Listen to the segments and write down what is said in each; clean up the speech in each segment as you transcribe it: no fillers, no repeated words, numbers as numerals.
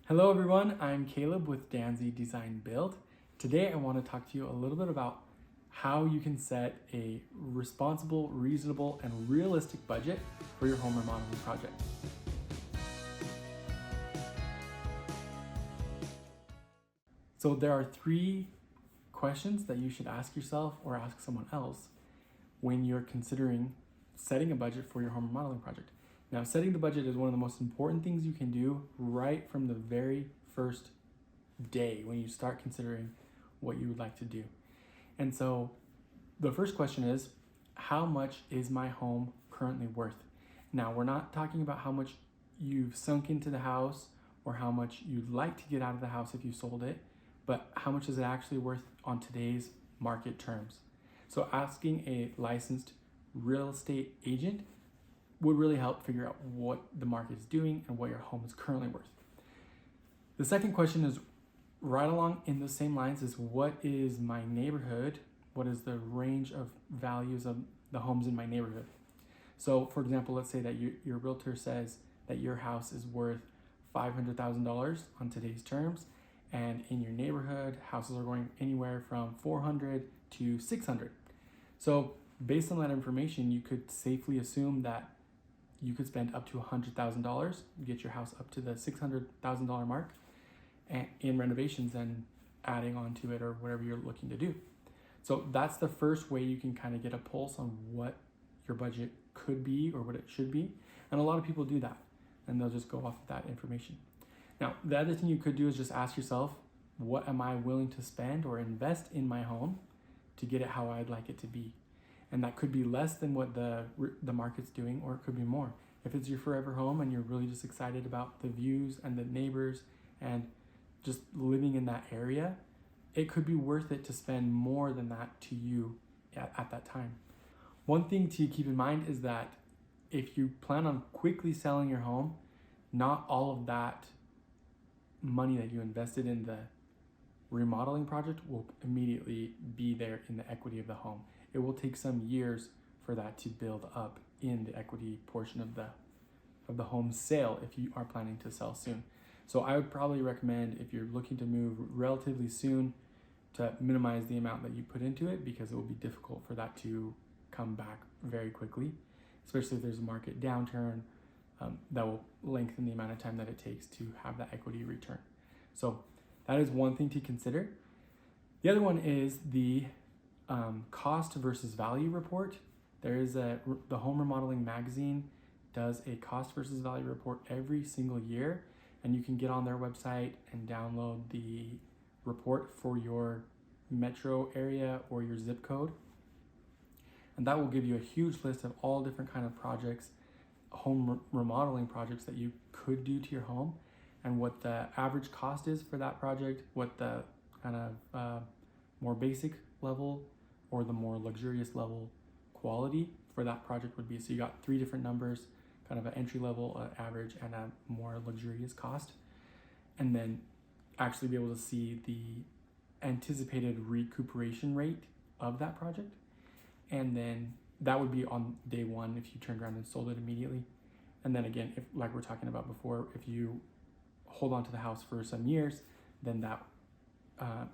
Hello everyone, I'm Caleb with Dansie Design Build. Today I want to talk to you a little bit about how you can set a responsible, reasonable, and realistic budget for your home remodeling project. So there are three questions that you should ask yourself or ask someone else when you're considering setting a budget for your home remodeling project. Now, setting the budget is one of the most important things you can do right from the very first day when you start considering what you would like to do. And so the first question is, how much is my home currently worth? Now, we're not talking about how much you've sunk into the house or how much you'd like to get out of the house if you sold it, but how much is it actually worth on today's market terms? So asking a licensed real estate agent would really help figure out what the market is doing and what your home is currently worth. The second question is right along in the same lines is, what is my neighborhood? What is the range of values of the homes in my neighborhood? So for example, let's say that your realtor says that your house is worth $500,000 on today's terms, and in your neighborhood, houses are going anywhere from 400 to 600. So based on that information, you could safely assume that you could spend up to $100,000, get your house up to the $600,000 mark in renovations and adding on to it or whatever you're looking to do. So that's the first way you can kind of get a pulse on what your budget could be or what it should be. And a lot of people do that and they'll just go off of that information. Now, the other thing you could do is just ask yourself, what am I willing to spend or invest in my home to get it how I'd like it to be? And that could be less than what the market's doing, or it could be more. If it's your forever home and you're really just excited about the views and the neighbors and just living in that area, it could be worth it to spend more than that to you at that time. One thing to keep in mind is that if you plan on quickly selling your home, not all of that money that you invested in the remodeling project will immediately be there in the equity of the home. It will take some years for that to build up in the equity portion of the home sale if you are planning to sell soon. So I would probably recommend, if you're looking to move relatively soon, to minimize the amount that you put into it, because it will be difficult for that to come back very quickly, especially if there's a market downturn. That will lengthen the amount of time that it takes to have that equity return. So that is one thing to consider. The other one is the cost versus value report. There is the Home Remodeling Magazine does a cost versus value report every single year, and you can get on their website and download the report for your metro area or your zip code. And that will give you a huge list of all different kind of projects, home remodeling projects that you could do to your home, and what the average cost is for that project, what the kind of more basic level or the more luxurious level quality for that project would be. So you got three different numbers, kind of an entry level, an average, and a more luxurious cost. And then actually be able to see the anticipated recuperation rate of that project. And then that would be on day one if you turned around and sold it immediately. And then again, if, like we're talking about before, if you hold on to the house for some years, then that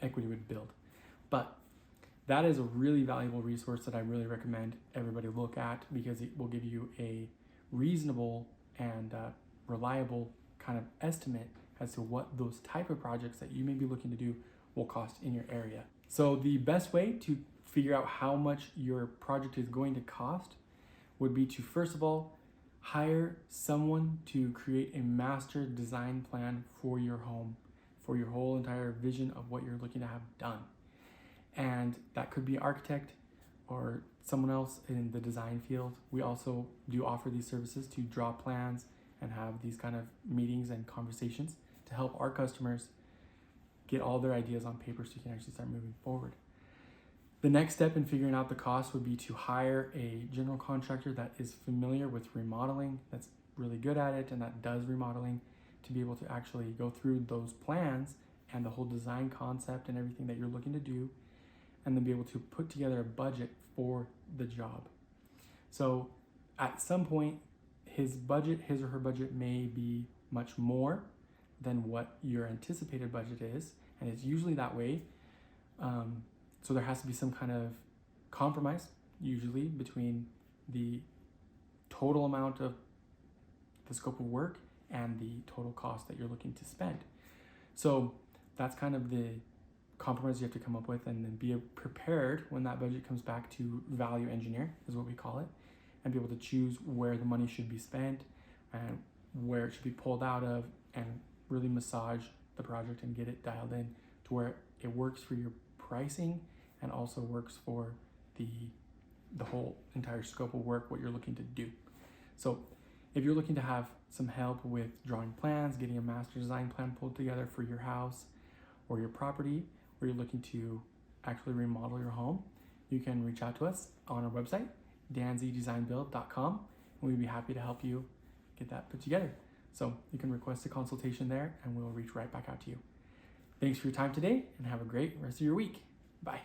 equity would build. But that is a really valuable resource that I really recommend everybody look at, because it will give you a reasonable and reliable kind of estimate as to what those type of projects that you may be looking to do will cost in your area. So the best way to figure out how much your project is going to cost would be to, first of all, hire someone to create a master design plan for your home, for your whole entire vision of what you're looking to have done. And that could be an architect or someone else in the design field. We also do offer these services to draw plans and have these kind of meetings and conversations to help our customers get all their ideas on paper so you can actually start moving forward. The next step in figuring out the cost would be to hire a general contractor that is familiar with remodeling, that's really good at it and that does remodeling, to be able to actually go through those plans and the whole design concept and everything that you're looking to do, and then be able to put together a budget for the job. So at some point, his or her budget may be much more than what your anticipated budget is, and it's usually that way. So there has to be some kind of compromise, usually, between the total amount of the scope of work and the total cost that you're looking to spend. So that's kind of the compromise you have to come up with, and then be prepared when that budget comes back to value engineer, is what we call it, and be able to choose where the money should be spent and where it should be pulled out of, and really massage the project and get it dialed in to where it works for your pricing and also works for the whole entire scope of work, what you're looking to do. So if you're looking to have some help with drawing plans, getting a master design plan pulled together for your house or your property, or you're looking to actually remodel your home, you can reach out to us on our website, dansiedesignbuild.com, and we'd be happy to help you get that put together. So you can request a consultation there, and we'll reach right back out to you. Thanks for your time today, and have a great rest of your week. Bye.